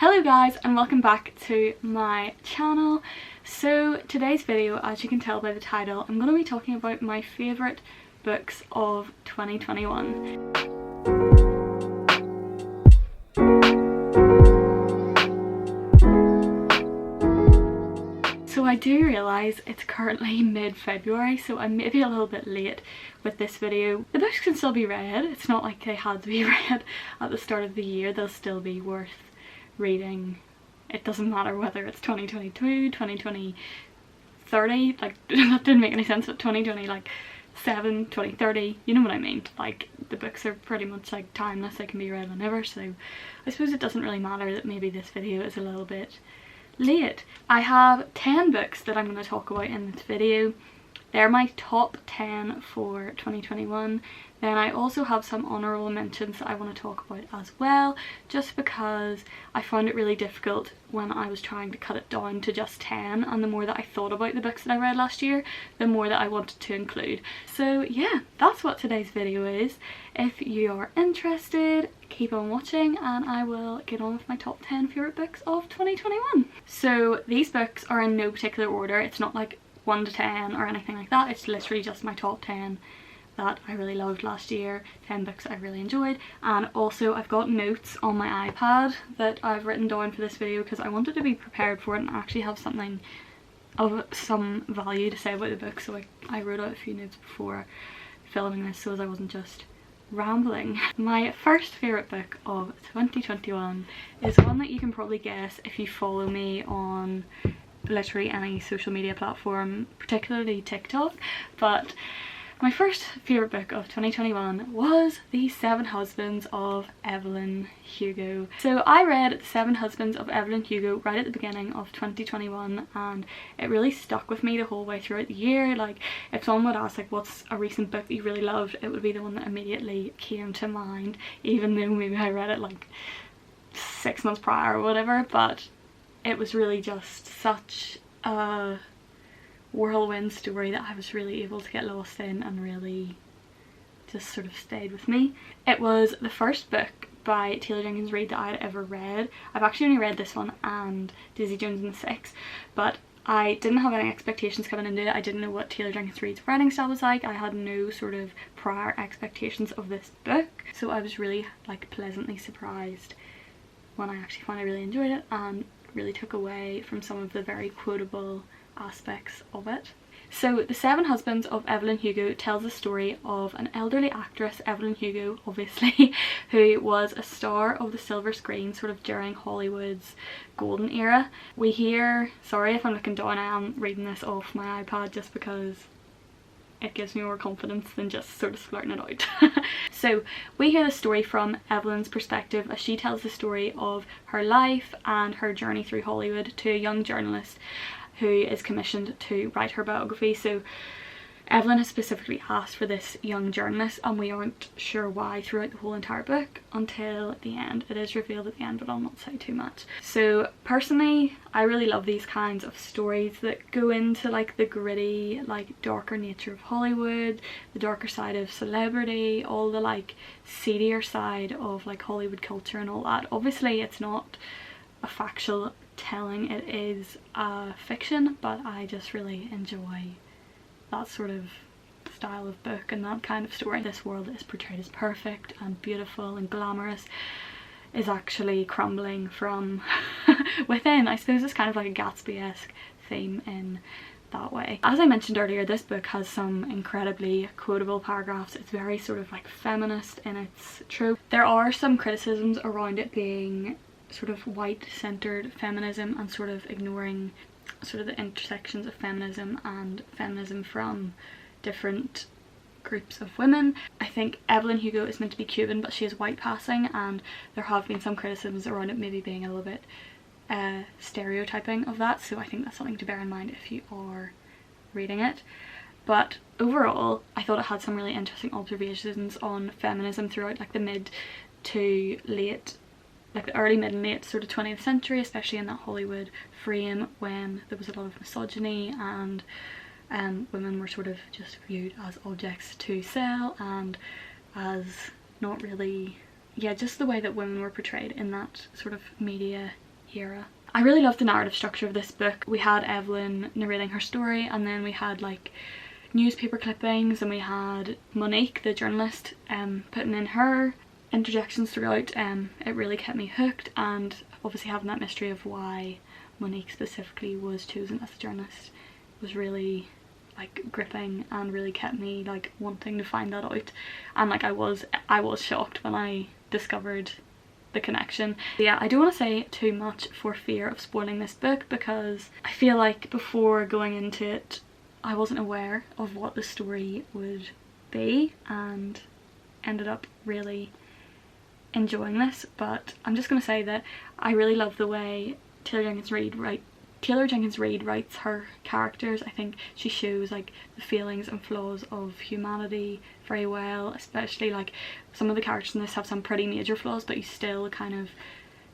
Hello guys, and welcome back to my channel. So today's video, as you can tell by the title, I'm going to be talking about my favourite books of 2021. So I do realise it's currently mid-February, so I'm maybe a little bit late with this video. The books can still be read. It's not like they had to be read at the start of the year. They'll still be worth reading. It doesn't matter whether it's 2022, 2020, 30, like that didn't make any sense, but 2020, like 7, 20, 30, you know what I mean. Like the books are pretty much like timeless, they can be read whenever, so I suppose it doesn't really matter that maybe this video is a little bit late. I have 10 books that I'm going to talk about in this video. They're my top 10 for 2021. Then I also have some honourable mentions that I want to talk about as well, just because I found it really difficult when I was trying to cut it down to just 10, and the more that I thought about the books that I read last year, the more that I wanted to include. So yeah, that's what today's video is. If you are interested, keep on watching and I will get on with my top 10 favourite books of 2021. So these books are in no particular order. It's not like 1 to 10 or anything like that. It's literally just my top 10 that I really loved last year, 10 books I really enjoyed. And also I've got notes on my iPad that I've written down for this video because I wanted to be prepared for it and actually have something of some value to say about the book, so I wrote out a few notes before filming this so as I wasn't just rambling. My first favourite book of 2021 is one that you can probably guess if you follow me on literally any social media platform, particularly TikTok, but my first favourite book of 2021 was The 7 Husbands of Evelyn Hugo. So I read The 7 Husbands of Evelyn Hugo right at the beginning of 2021 and it really stuck with me the whole way throughout the year. Like if someone would ask like what's a recent book that you really loved, it would be the one that immediately came to mind, even though maybe I read it like 6 months prior or whatever, but it was really just such a whirlwind story that I was really able to get lost in and really just sort of stayed with me. It was the first book by Taylor Jenkins Reid that I had ever read. I've actually only read this one and Daisy Jones and the Six, but I didn't have any expectations coming into it. I didn't know what Taylor Jenkins Reid's writing style was like. I had no sort of prior expectations of this book, so I was really like pleasantly surprised when I actually found I really enjoyed it and really took away from some of the very quotable aspects of it. So The 7 Husbands of Evelyn Hugo tells the story of an elderly actress, Evelyn Hugo obviously, who was a star of the silver screen sort of during Hollywood's golden era. We hear, sorry if I'm looking down, I am reading this off my iPad just because it gives me more confidence than just sort of splurting it out. So we hear the story from Evelyn's perspective as she tells the story of her life and her journey through Hollywood to a young journalist who is commissioned to write her biography. So Evelyn has specifically asked for this young journalist and we aren't sure why throughout the whole entire book until the end. It is revealed at the end, but I'll not say too much. So personally, I really love these kinds of stories that go into like the gritty, like darker nature of Hollywood, the darker side of celebrity, all the like seedier side of like Hollywood culture and all that. Obviously it's not a factual telling, it is a fiction, but I just really enjoy that sort of style of book and that kind of story. This world that is portrayed as perfect and beautiful and glamorous is actually crumbling from within. I suppose it's kind of like a Gatsby-esque theme in that way. As I mentioned earlier, this book has some incredibly quotable paragraphs. It's very sort of like feminist in its trope. There are some criticisms around it being sort of white-centered feminism and sort of ignoring sort of the intersections of feminism and feminism from different groups of women. I think Evelyn Hugo is meant to be Cuban, but she is white passing, and there have been some criticisms around it maybe being a little bit stereotyping of that, so I think that's something to bear in mind if you are reading it. But overall I thought it had some really interesting observations on feminism throughout like the mid to late, like the early, mid and late sort of 20th century, especially in that Hollywood frame when there was a lot of misogyny and women were sort of just viewed as objects to sell and as not really, yeah, just the way that women were portrayed in that sort of media era. I really loved the narrative structure of this book. We had Evelyn narrating her story, and then we had like newspaper clippings, and we had Monique, the journalist, putting in her interjections throughout. It really kept me hooked, and obviously having that mystery of why Monique specifically was chosen as a journalist was really like gripping and really kept me like wanting to find that out. And like I was shocked when I discovered the connection. Yeah, I don't want to say too much for fear of spoiling this book, because I feel like before going into it I wasn't aware of what the story would be, and ended up really enjoying this. But I'm just going to say that I really love the way Taylor Jenkins Reid writes her characters. I think she shows like the feelings and flaws of humanity very well, especially like some of the characters in this have some pretty major flaws, but you still kind of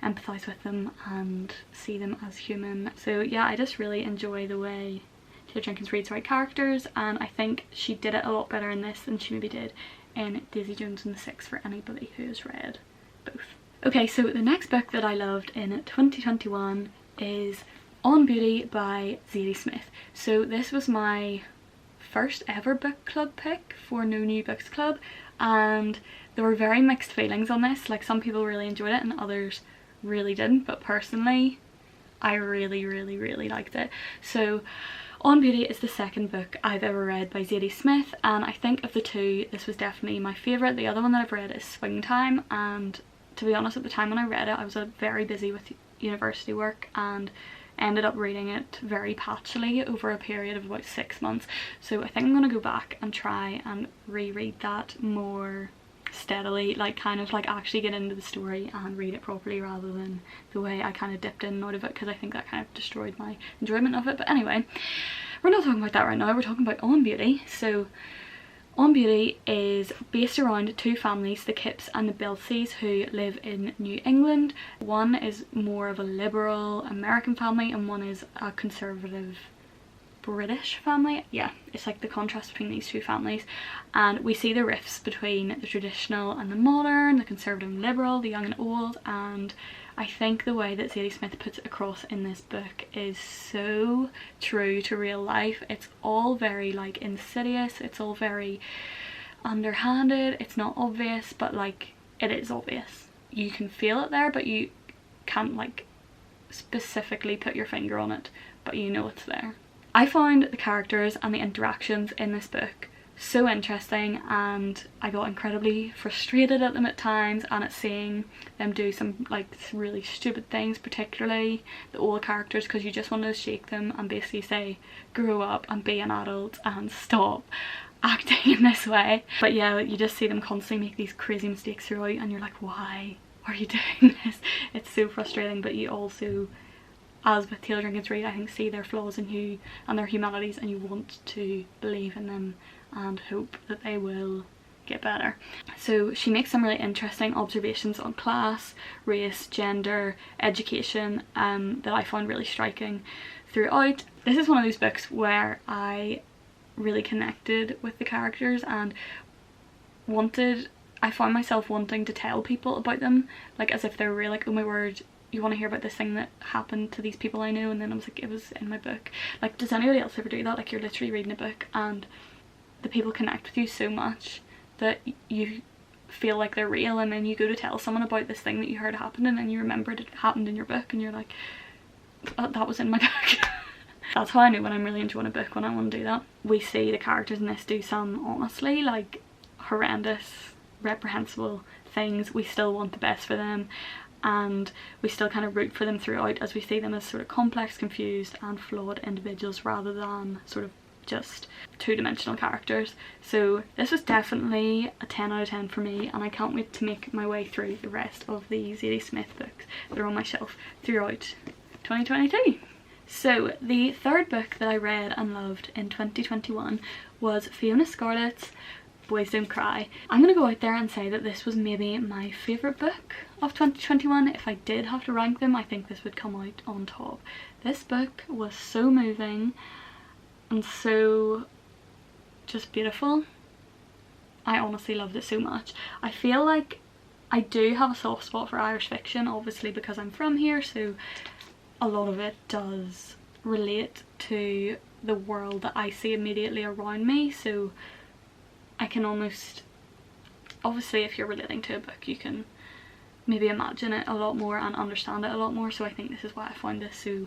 empathise with them and see them as human. So yeah, I just really enjoy the way Taylor Jenkins Reid's write characters, and I think she did it a lot better in this than she maybe did in Daisy Jones and the Six, for anybody who has read both. Okay, so the next book that I loved in 2021 is On Beauty by Zadie Smith. So this was my first ever book club pick for No New Books Club, and there were very mixed feelings on this. Like some people really enjoyed it and others really didn't, but personally I really liked it. So On Beauty is the second book I've ever read by Zadie Smith, and I think of the two this was definitely my favourite. The other one that I've read is Swing Time, and to be honest, at the time when I read it I was very busy with university work and ended up reading it very patchily over a period of about 6 months. So I think I'm going to go back and try and reread that more steadily, like kind of like actually get into the story and read it properly, rather than the way I kind of dipped in and out of it, because I think that kind of destroyed my enjoyment of it. But anyway, we're not talking about that right now, we're talking about On Beauty. So On Beauty is based around two families, the Kipps and the Bilseys, who live in New England. One is more of a liberal American family and one is a conservative British family. Yeah, it's like the contrast between these two families, and we see the rifts between the traditional and the modern, the conservative and liberal, the young and old. And I think the way that Zadie Smith puts it across in this book is so true to real life. It's all very like insidious, it's all very underhanded, it's not obvious, but like it is obvious. You can feel it there, but you can't like specifically put your finger on it, but you know it's there. I found the characters and the interactions in this book so interesting, and I got incredibly frustrated at them at times, and at seeing them do some like really stupid things, particularly the old characters, because you just want to shake them and basically say grow up and be an adult and stop acting in this way. But yeah, you just see them constantly make these crazy mistakes throughout and you're like, why are you doing this? It's so frustrating. But you also, as with Taylor Jenkins Reid, I think see their flaws in you and their humanities, and you want to believe in them and hope that they will get better. So she makes some really interesting observations on class, race, gender, education that I found really striking throughout. This is one of those books where I really connected with the characters and I found myself wanting to tell people about them, like as if they were real, like, oh my word, you want to hear about this thing that happened to these people I know, and then I was like, it was in my book. Like, does anybody else ever do that? Like, you're literally reading a book and the people connect with you so much that you feel like they're real, and then you go to tell someone about this thing that you heard happened and then you remembered it happened in your book and you're like, that was in my book. That's how I know when I'm really enjoying a book, when I want to do that. We see the characters in this do some honestly like horrendous, reprehensible things. We still want the best for them, and we still kind of root for them throughout, as we see them as sort of complex, confused and flawed individuals rather than sort of just two-dimensional characters. So this was definitely a 10 out of 10 for me, and I can't wait to make my way through the rest of the Zadie Smith books that are on my shelf throughout 2022. So the third book that I read and loved in 2021 was Fiona Scarlett's Boys Don't Cry. I'm gonna go out there and say that this was maybe my favourite book of 2021. If I did have to rank them, I think this would come out on top. This book was so moving and so just beautiful. I honestly loved it so much. I feel like I do have a soft spot for Irish fiction, obviously because I'm from here, so a lot of it does relate to the world that I see immediately around me, so I can almost, obviously if you're relating to a book you can maybe imagine it a lot more and understand it a lot more, so I think this is why I find this so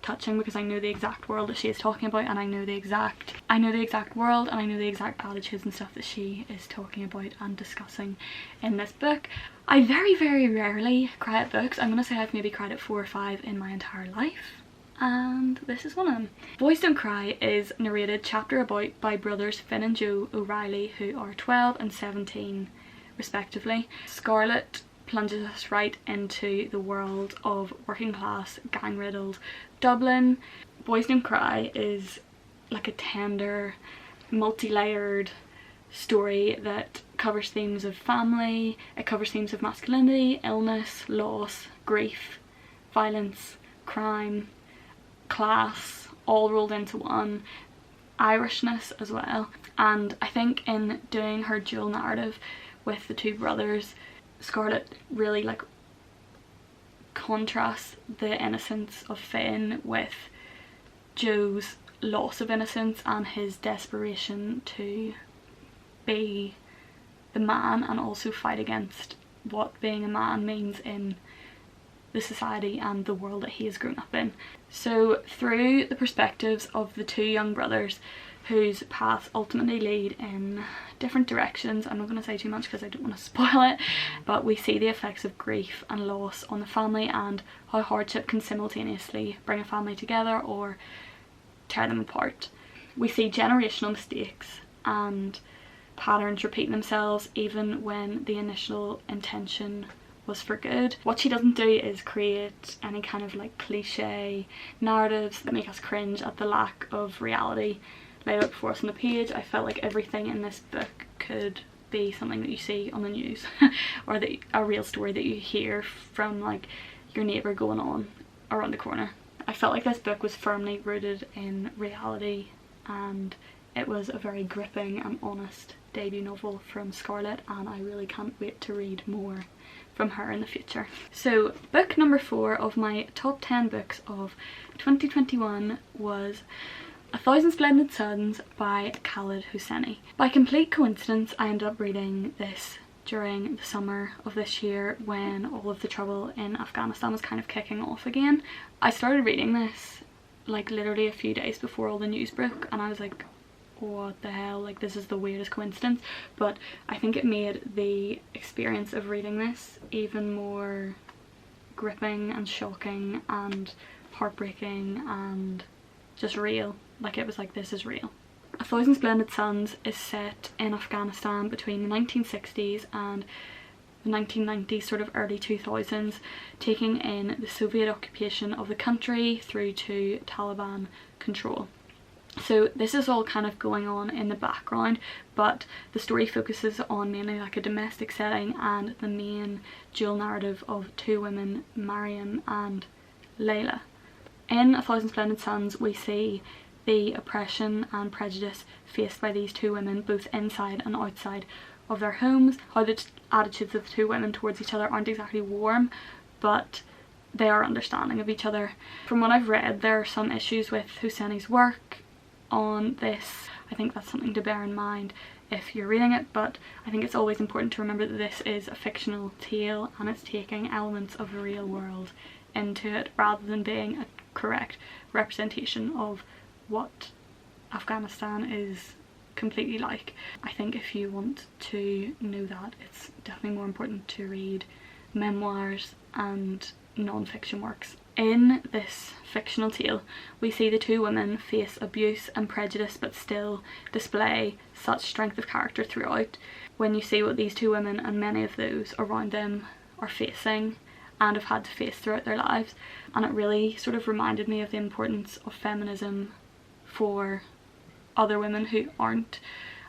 touching, because I know the exact world that she is talking about, and I know the exact world, and I know the exact attitudes and stuff that she is talking about and discussing in this book. I very, very rarely cry at books. I'm gonna say I've maybe cried at 4 or 5 in my entire life, and this is one of them. Boys Don't Cry is narrated chapter about by brothers Finn and Joe O'Reilly, who are 12 and 17 respectively. Scarlett plunges us right into the world of working class, gang riddled Dublin. Boys Don't Cry is like a tender, multi-layered story that covers themes of family, it covers themes of masculinity, illness, loss, grief, violence, crime, class, all rolled into one, Irishness as well. And I think in doing her dual narrative with the two brothers, Scarlett really like contrasts the innocence of Finn with Joe's loss of innocence and his desperation to be the man and also fight against what being a man means in the society and the world that he has grown up in. So through the perspectives of the two young brothers whose paths ultimately lead in different directions, I'm not going to say too much because I don't want to spoil it, but we see the effects of grief and loss on the family and how hardship can simultaneously bring a family together or tear them apart. We see generational mistakes and patterns repeating themselves even when the initial intention was for good. What she doesn't do is create any kind of like cliche narratives that make us cringe at the lack of reality laid out before us on the page. I felt like everything in this book could be something that you see on the news or that a real story that you hear from like your neighbour going on around the corner. I felt like this book was firmly rooted in reality, and it was a very gripping and honest debut novel from Scarlett, and I really can't wait to read more from her in the future. So book number 4 of my top 10 books of 2021 was 1,000 Splendid Suns by Khaled Hosseini. By complete coincidence I ended up reading this during the summer of this year when all of the trouble in Afghanistan was kind of kicking off again. I started reading this like literally a few days before all the news broke, and I was like, what the hell, like this is the weirdest coincidence. But I think it made the experience of reading this even more gripping and shocking and heartbreaking and just real. Like it was like, this is real. 1,000 Splendid Suns is set in Afghanistan between the 1960s and the 1990s, sort of early 2000s, taking in the Soviet occupation of the country through to Taliban control. So this is all kind of going on in the background, but the story focuses on mainly like a domestic setting and the main dual narrative of two women, Mariam and Layla. In 1,000 Splendid Suns we see the oppression and prejudice faced by these two women both inside and outside of their homes, how the attitudes of the two women towards each other aren't exactly warm, but they are understanding of each other. From what I've read, there are some issues with Hosseini's work on this. I think that's something to bear in mind if you're reading it, but I think it's always important to remember that this is a fictional tale and it's taking elements of the real world into it rather than being a correct representation of what Afghanistan is completely like. I think if you want to know that, it's definitely more important to read memoirs and non-fiction works. In this fictional tale, we see the two women face abuse and prejudice but still display such strength of character throughout. When you see what these two women and many of those around them are facing and have had to face throughout their lives, and it really sort of reminded me of the importance of feminism for other women who aren't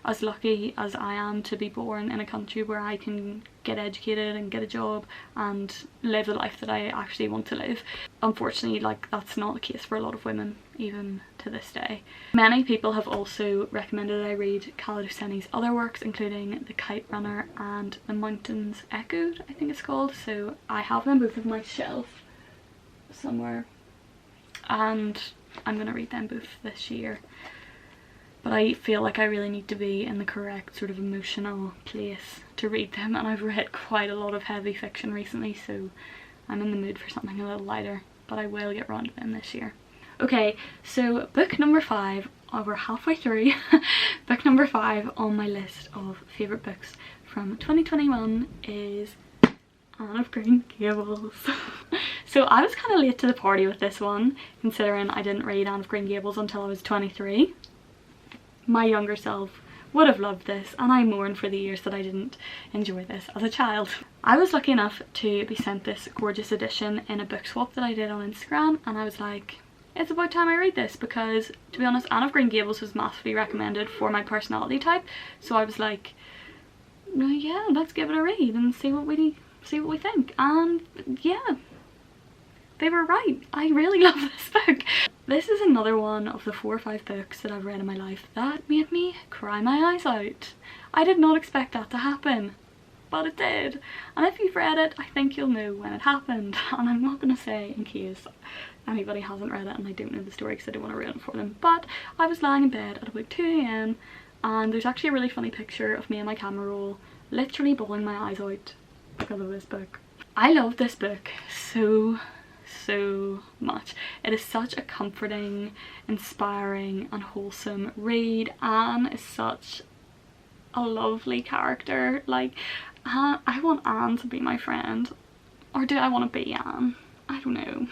as lucky as I am to be born in a country where I can get educated and get a job and live the life that I actually want to live. unfortunately, like, that's not the case for a lot of women even to this day. Many people have also recommended I read Khaled Hosseini's other works, including The Kite Runner and The Mountains Echoed, I think it's called. So I have them both on my shelf somewhere, and I'm gonna read them both this year. But I feel like I really need to be in the correct sort of emotional place to read them, and I've read quite a lot of heavy fiction recently, so I'm in the mood for something a little lighter, but I will get round to them this year. Okay, so book number 5, we're halfway through. Book number 5 on my list of favourite books from 2021 is Anne of Green Gables. So I was kind of late to the party with this one, considering I didn't read Anne of Green Gables until I was 23. My younger self would have loved this, and I mourn for the years that I didn't enjoy this as a child. I was lucky enough to be sent this gorgeous edition in a book swap that I did on Instagram, and I was like, it's about time I read this, because to be honest, Anne of Green Gables was massively recommended for my personality type, so I was like, well, yeah, let's give it a read and see what we think. And yeah, they were right. I really love this book. This is another one of the 4 or 5 books that I've read in my life that made me cry my eyes out. I did not expect that to happen, but it did. And if you've read it, I think you'll know when it happened. And I'm not going to say in case anybody hasn't read it and I don't know the story, because I don't want to ruin it for them. But I was lying in bed at about 2 AM and there's actually a really funny picture of me and my camera roll literally bawling my eyes out because of this book. I love this book so much. It is such a comforting, inspiring and wholesome read. Anne is such a lovely character. Like, I want Anne to be my friend, or do I want to be Anne? I don't know,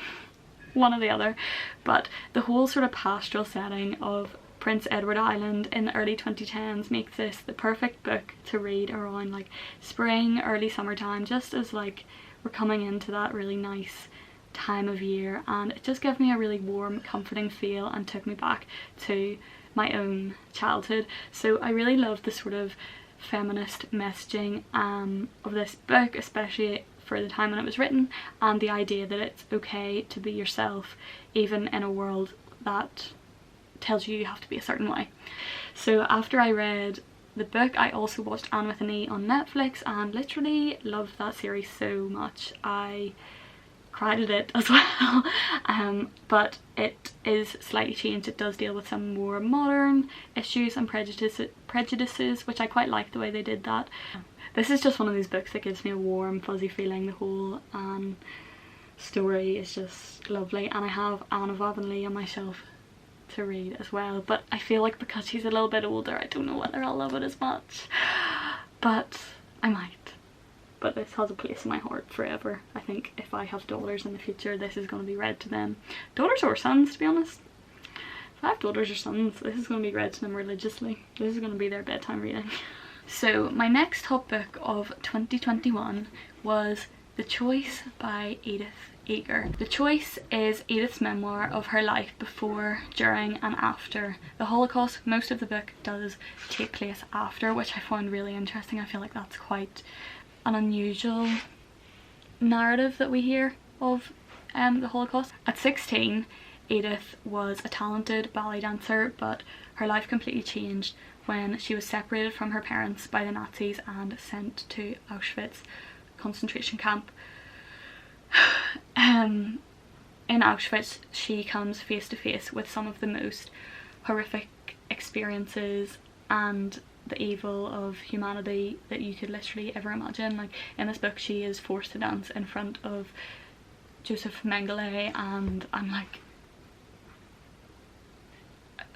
one or the other. But the whole sort of pastoral setting of Prince Edward Island in the early 2010s makes this the perfect book to read around like spring, early summertime, just as like we're coming into that really nice time of year, and it just gave me a really warm, comforting feel and took me back to my own childhood. So I really love the sort of feminist messaging of this book, especially for the time when it was written, and the idea that it's okay to be yourself even in a world that tells you you have to be a certain way. So after I read the book, I also watched Anne with an E on Netflix and literally loved that series so much. I cried at it as well. But it is slightly changed. It does deal with some more modern issues and prejudices, which I quite like the way they did that. This is just one of these books that gives me a warm fuzzy feeling. The whole story is just lovely, and I have Anne of Avonlea on my shelf to read as well, but I feel like because she's a little bit older, I don't know whether I'll love it as much, but I might. But this has a place in my heart forever. I think if I have daughters in the future, this is going to be read to them. Daughters or sons, to be honest. If I have daughters or sons, this is going to be read to them religiously. This is going to be their bedtime reading. So my next top book of 2021 was The Choice by Edith Eger. The Choice is Edith's memoir of her life before, during and after the Holocaust. Most of the book does take place after, which I found really interesting. I feel like that's quite an unusual narrative that we hear of the Holocaust. At 16, Edith was a talented ballet dancer, but her life completely changed when she was separated from her parents by the Nazis and sent to Auschwitz concentration camp. In Auschwitz, she comes face to face with some of the most horrific experiences and the evil of humanity that you could literally ever imagine. Like, in this book, she is forced to dance in front of Joseph Mengele, and I'm like,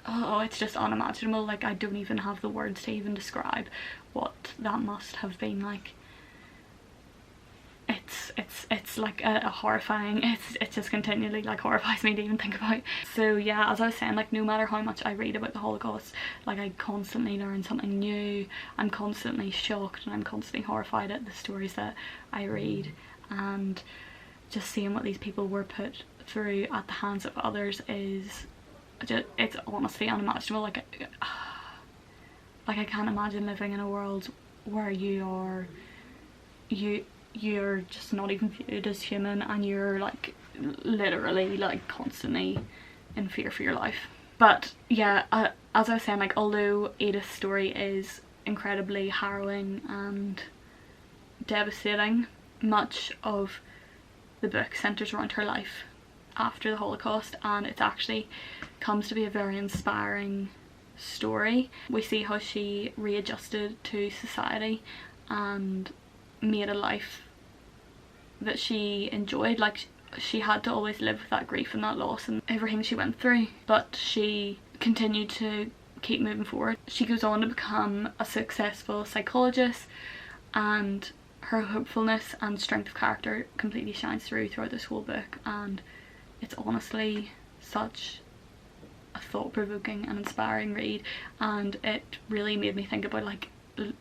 oh, it's just unimaginable. Like, I don't even have the words to even describe what that must have been like. It's like a horrifying, it just continually like horrifies me to even think about. So yeah, as I was saying, like, no matter how much I read about the Holocaust, like, I constantly learn something new. I'm constantly shocked and I'm constantly horrified at the stories that I read, and just seeing what these people were put through at the hands of others is just, it's honestly unimaginable. Like I can't imagine living in a world where you're just not even viewed as human, and you're like literally like constantly in fear for your life. But yeah, as I was saying, like although Edith's story is incredibly harrowing and devastating, much of the book centres around her life after the Holocaust, and it actually comes to be a very inspiring story. We see how she readjusted to society and made a life that she enjoyed. Like she had to always live with that grief and that loss and everything she went through, but she continued to keep moving forward. She goes on to become a successful psychologist, and her hopefulness and strength of character completely shines throughout this whole book, and it's honestly such a thought-provoking and inspiring read, and it really made me think about like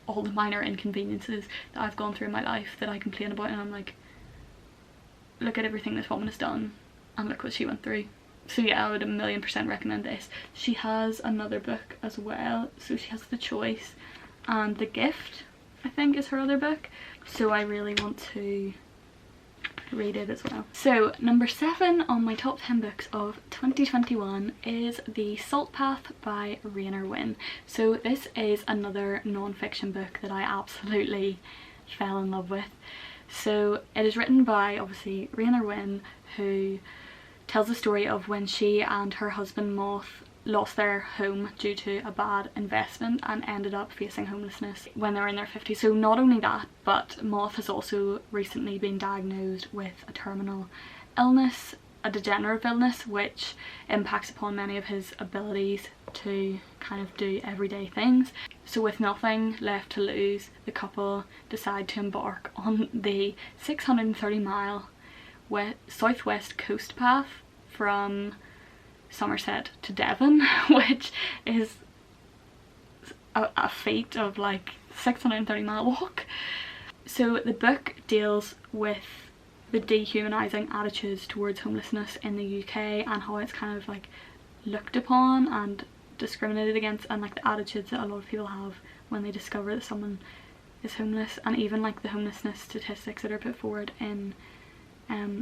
all the minor inconveniences that I've gone through in my life that I complain about, and I'm like, look at everything this woman has done and look what she went through. So yeah, I would 1,000,000% recommend this. She has another book as well, so she has The Choice and The Gift, I think is her other book, so I really want to read it as well. So number 7 on my top 10 books of 2021 is The Salt Path by Rainer Wynn. So this is another non-fiction book that I absolutely fell in love with. So it is written by obviously Rainer Wynn, who tells the story of when she and her husband Moth lost their home due to a bad investment and ended up facing homelessness when they were in their 50s. So not only that, but Moth has also recently been diagnosed with a terminal illness, a degenerative illness, which impacts upon many of his abilities to kind of do everyday things. So with nothing left to lose, the couple decide to embark on the 630-mile southwest coast path from Somerset to Devon, which is a feat of like 630-mile walk. So the book deals with the dehumanising attitudes towards homelessness in the UK and how it's kind of like looked upon and discriminated against, and like the attitudes that a lot of people have when they discover that someone is homeless, and even like the homelessness statistics that are put forward in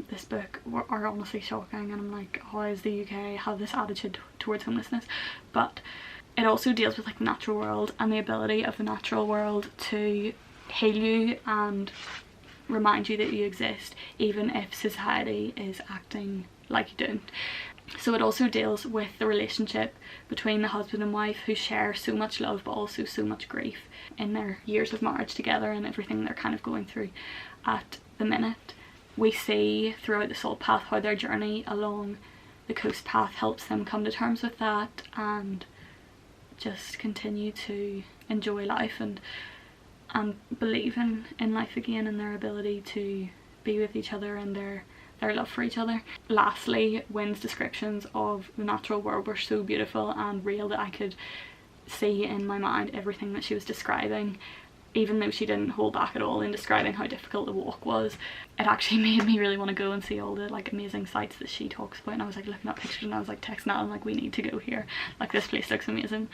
this book are honestly shocking, and I'm like, how does the UK have this attitude towards homelessness? But it also deals with like the natural world and the ability of the natural world to heal you and remind you that you exist even if society is acting like you don't. So it also deals with the relationship between the husband and wife, who share so much love but also so much grief in their years of marriage together and everything they're kind of going through at the minute. We see throughout the Salt Path how their journey along the coast path helps them come to terms with that and just continue to enjoy life and believe in life again and their ability to be with each other and their love for each other. Lastly, Wynn's descriptions of the natural world were so beautiful and real that I could see in my mind everything that she was describing. Even though she didn't hold back at all in describing how difficult the walk was, it actually made me really want to go and see all the like amazing sights that she talks about. And I was like looking at pictures and I was like texting Nat, I'm like, we need to go here, like this place looks amazing.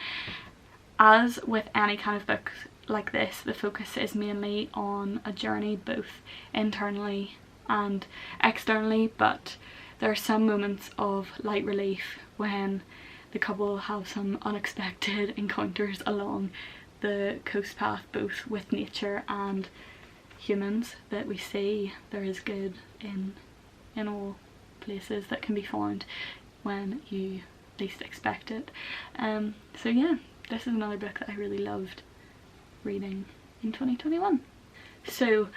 As with any kind of book like this, the focus is mainly on a journey both internally and externally, but there are some moments of light relief when the couple have some unexpected encounters along the coast path, both with nature and humans, that we see there is good in all places that can be found when you least expect it. So yeah, this is another book that I really loved reading in 2021. So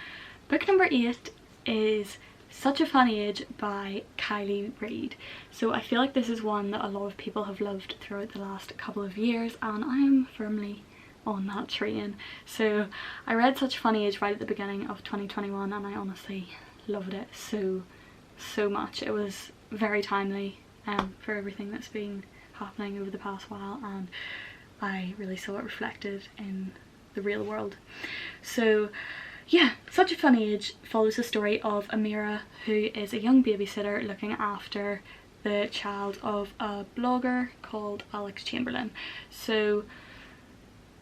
book number 8 is Such a Fun Age by Kylie Reid. So I feel like this is one that a lot of people have loved throughout the last couple of years, and I am firmly on that train. So I read Such a Fun Age right at the beginning of 2021 and I honestly loved it so much. It was very timely for everything that's been happening over the past while, and I really saw it reflected in the real world. So yeah, Such a Fun Age follows the story of Amira, who is a young babysitter looking after the child of a blogger called Alex Chamberlain. So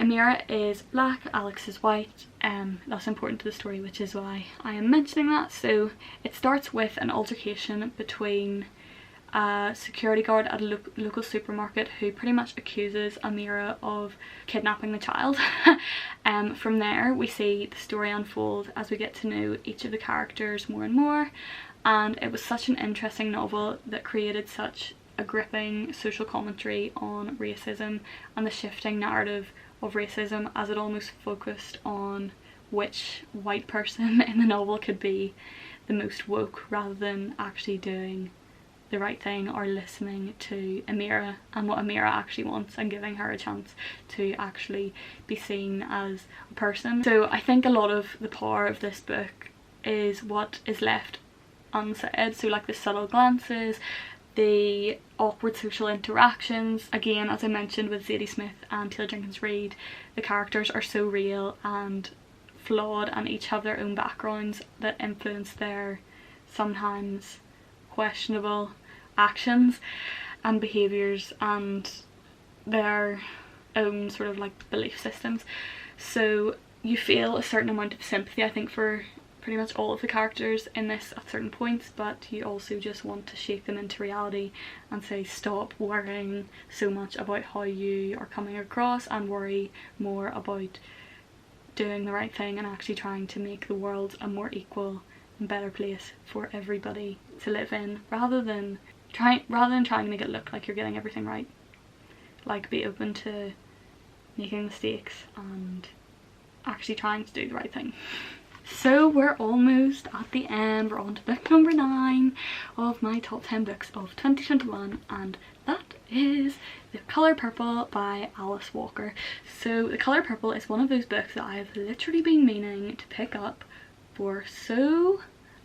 Amira is black, Alex is white. That's important to the story, which is why I am mentioning that. So it starts with an altercation between a security guard at a local supermarket who pretty much accuses Amira of kidnapping the child. From there we see the story unfold as we get to know each of the characters more and more, and it was such an interesting novel that created such a gripping social commentary on racism and the shifting narrative of racism, as it almost focused on which white person in the novel could be the most woke rather than actually doing the right thing or listening to Amira and what Amira actually wants and giving her a chance to actually be seen as a person. So I think a lot of the power of this book is what is left unsaid, so like the subtle glances, the awkward social interactions. Again, as I mentioned with Zadie Smith and Taylor Jenkins Reid, the characters are so real and flawed and each have their own backgrounds that influence their sometimes questionable actions and behaviours and their own sort of like belief systems. So you feel a certain amount of sympathy, I think, for pretty much all of the characters in this at certain points, but you also just want to shake them into reality and say stop worrying so much about how you are coming across and worry more about doing the right thing and actually trying to make the world a more equal and better place for everybody to live in, rather than trying to make it look like you're getting everything right. Like, be open to making mistakes and actually trying to do the right thing. So we're almost at the end. We're on to book number 9 of my top 10 books of 2021, and that is The Colour Purple by Alice Walker. So The Colour Purple is one of those books that I've literally been meaning to pick up for so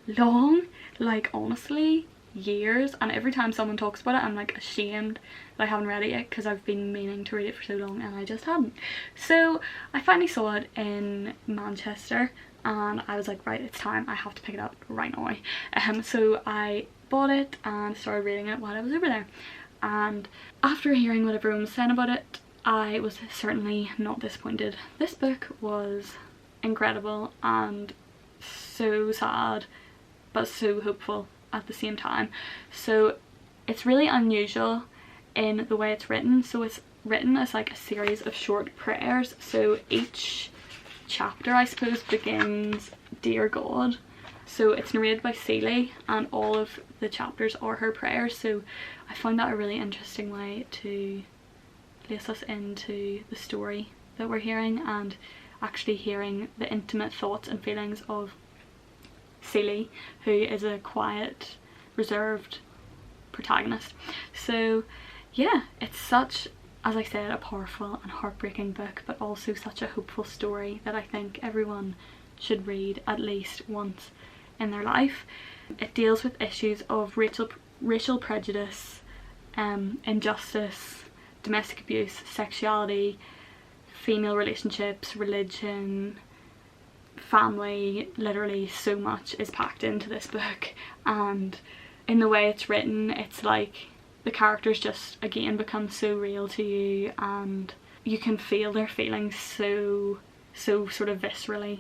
long, like honestly years, and every time someone talks about it I'm like ashamed that I haven't read it yet because I've been meaning to read it for so long and I just hadn't. So I finally saw it in Manchester and I was like, right, it's time, I have to pick it up right now. So I bought it and started reading it while I was over there, and after hearing what everyone was saying about it, I was certainly not disappointed. This book was incredible and so sad but so hopeful at the same time. So it's really unusual in the way it's written. So it's written as like a series of short prayers, so each chapter I suppose begins "Dear God." So it's narrated by Celie and all of the chapters are her prayers, so I found that a really interesting way to place us into the story that we're hearing and actually hearing the intimate thoughts and feelings of Celie, who is a quiet, reserved protagonist. So yeah, it's such, as I said, a powerful and heartbreaking book, but also such a hopeful story that I think everyone should read at least once in their life. It deals with issues of racial prejudice, injustice, domestic abuse, sexuality, female relationships, religion, family. Literally so much is packed into this book, and in the way it's written, it's like the characters just again become so real to you and you can feel their feelings so sort of viscerally.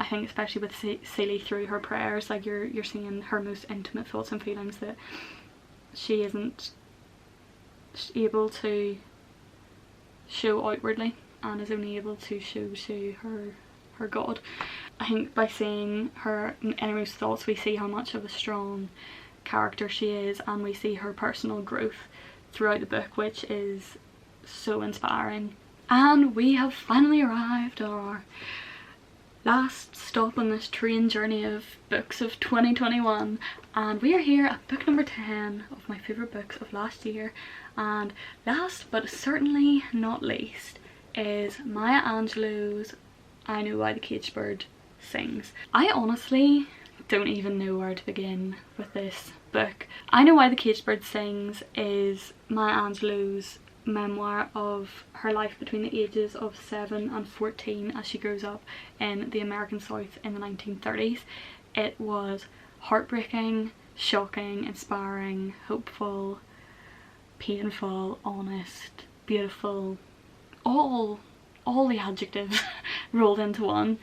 I think especially with Celie through her prayers, like you're seeing her most intimate thoughts and feelings that she isn't able to show outwardly and is only able to show to her God. I think by seeing her innermost thoughts we see how much of a strong character she is, and we see her personal growth throughout the book, which is so inspiring. And we have finally arrived at our last stop on this train journey of books of 2021, and we are here at book number 10 of my favourite books of last year. And last but certainly not least is Maya Angelou's I Know Why the Caged Bird Sings. I honestly don't even know where to begin with this book. I Know Why the Caged Bird Sings is Maya Angelou's memoir of her life between the ages of 7 and 14 as she grows up in the American South in the 1930s. It was heartbreaking, shocking, inspiring, hopeful, painful, honest, beautiful, all all the adjectives rolled into one.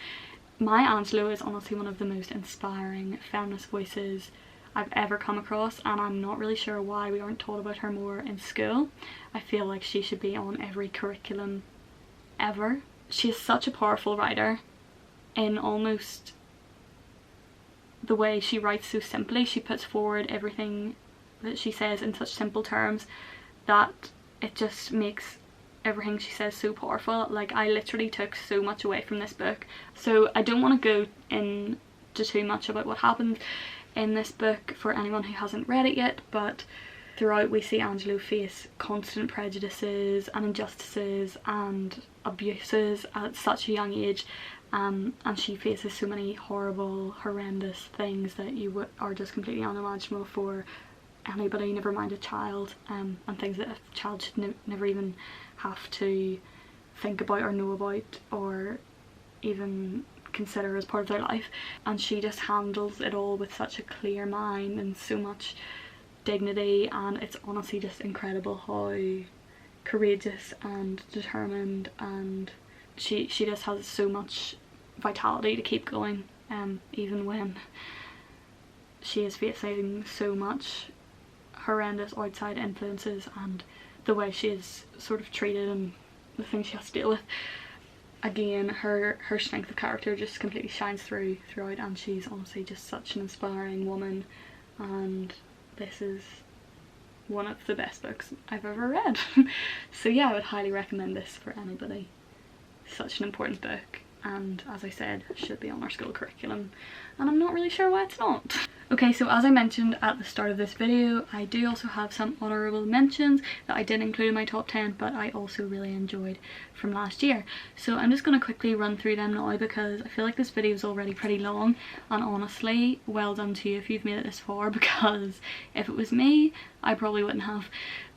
Maya Angelou is honestly one of the most inspiring feminist voices I've ever come across, and I'm not really sure why we aren't taught about her more in school. I feel like she should be on every curriculum ever. She is such a powerful writer in almost the way she writes so simply. She puts forward everything that she says in such simple terms that it just makes everything she says so powerful. Like, I literally took so much away from this book. So I don't want to go into too much about what happens in this book for anyone who hasn't read it yet, but throughout we see Angelou face constant prejudices and injustices and abuses at such a young age, and she faces so many horrible, horrendous things that are just completely unimaginable for anybody, never mind a child, and things that a child should never even have to think about or know about or even consider as part of their life. And she just handles it all with such a clear mind and so much dignity, and it's honestly just incredible how courageous and determined, and she just has so much vitality to keep going, even when she is facing so much horrendous outside influences and the way she is sort of treated and the things she has to deal with. Again, her strength of character just completely shines throughout, and she's honestly just such an inspiring woman, and this is one of the best books I've ever read. So yeah, I would highly recommend this for anybody. Such an important book, and as I said, should be on our school curriculum, and I'm not really sure why it's not. Okay, so as I mentioned at the start of this video, I do also have some honourable mentions that I didn't include in my top 10, but I also really enjoyed from last year. So I'm just going to quickly run through them now because I feel like this video is already pretty long, and honestly, well done to you if you've made it this far, because if it was me, I probably wouldn't have.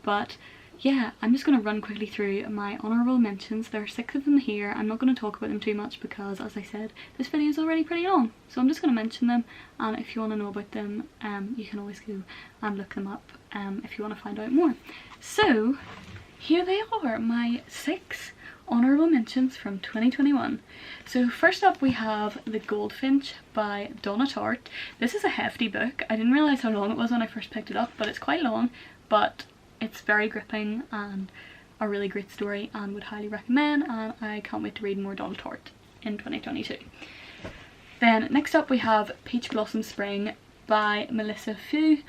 But yeah, I'm just going to run quickly through my honourable mentions. There are 6 of them here. I'm not going to talk about them too much because, as I said, this video is already pretty long. So I'm just going to mention them, and if you want to know about them, you can always go and look them up if you want to find out more. So here they are, my 6 honourable mentions from 2021. So first up we have The Goldfinch by Donna Tartt. This is a hefty book. I didn't realise how long it was when I first picked it up, but it's quite long, but it's very gripping and a really great story, and would highly recommend, and I can't wait to read more Donna Tartt in 2022. Then next up we have Peach Blossom Spring by Melissa Fu.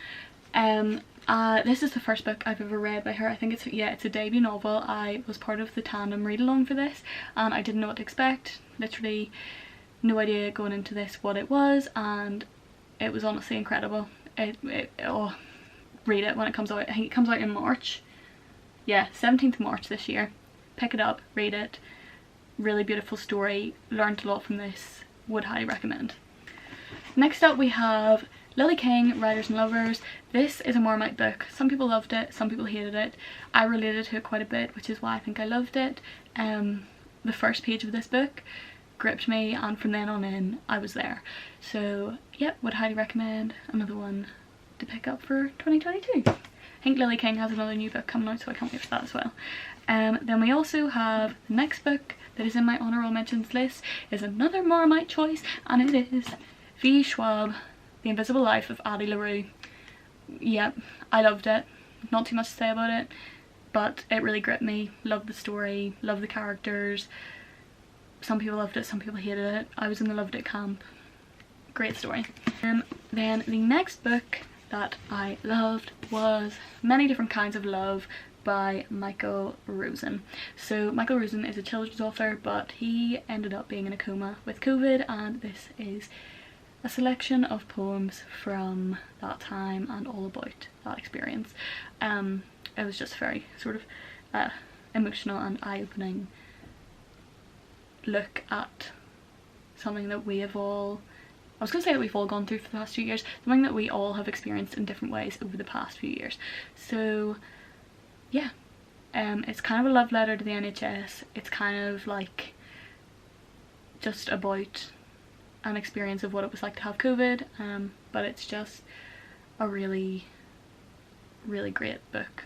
This is the first book I've ever read by her. I think it's a debut novel. I was part of the tandem read along for this, and I didn't know what to expect. Literally no idea going into this what it was, and it was honestly incredible. Read it when it comes out. I think it comes out in March. Yeah, 17th of March this year. Pick it up, read it. Really beautiful story. Learned a lot from this. Would highly recommend. Next up we have Lily King, Writers and Lovers. This is a Marmite book. Some people loved it, some people hated it. I related to it quite a bit, which is why I think I loved it. The first page of this book gripped me, and from then on in I was there. So yep, would highly recommend. Another one to pick up for 2022. I think Lily King has another new book coming out, so I can't wait for that as well. Then we also have the next book that is in my honourable mentions list is another Marmite choice, and it is V. Schwab, The Invisible Life of Addie LaRue. Yep, I loved it. Not too much to say about it, but it really gripped me. Loved the story, loved the characters. Some people loved it, some people hated it. I was in the loved it camp. Great story. Then the next book that I loved was Many Different Kinds of Love by Michael Rosen. So Michael Rosen is a children's author, but he ended up being in a coma with COVID, and this is a selection of poems from that time and all about that experience. It was just very sort of emotional and eye-opening look at something that we have all, I was going to say that we've all gone through for the past few years, something that we all have experienced in different ways over the past few years. So yeah, it's kind of a love letter to the NHS. It's kind of like just about an experience of what it was like to have COVID, but it's just a really, really great book.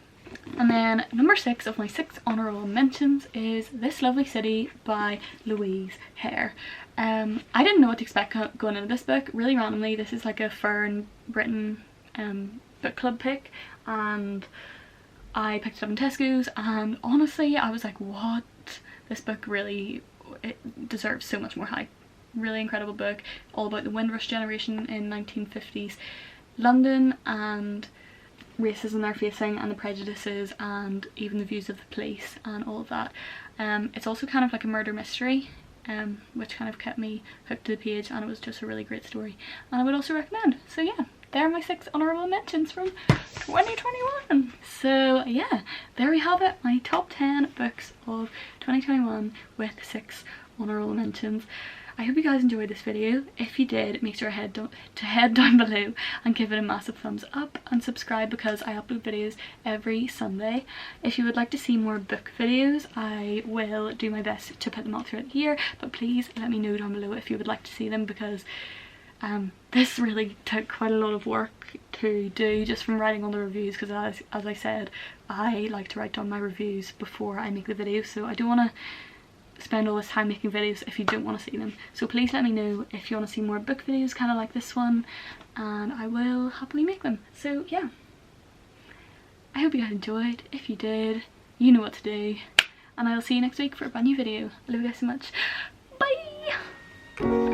And then number 6 of my 6 honourable mentions is This Lovely City by Louise Hare. I didn't know what to expect going into this book. Really randomly, this is like a Fern Britain book club pick, and I picked it up in Tesco's, and honestly I was like, what? This book really, it deserves so much more hype. Really incredible book, all about the Windrush generation in 1950s London and racism they're facing and the prejudices and even the views of the police and all of that. It's also kind of like a murder mystery, which kind of kept me hooked to the page, and it was just a really great story, and I would also recommend. So yeah, there are my 6 honourable mentions from 2021. So yeah, there we have it, my top 10 books of 2021 with 6 honourable mentions. I hope you guys enjoyed this video. If you did, make sure to head down below and give it a massive thumbs up and subscribe, because I upload videos every Sunday. If you would like to see more book videos, I will do my best to put them out throughout the year, but please let me know down below if you would like to see them, because this really took quite a lot of work to do just from writing all the reviews, because as I said, I like to write down my reviews before I make the video, so I don't want to spend all this time making videos if you don't want to see them. So please let me know if you want to see more book videos kind of like this one, and I will happily make them. So yeah, I hope you guys enjoyed. If you did, you know what to do, and I'll see you next week for a brand new video. I love you guys so much. Bye!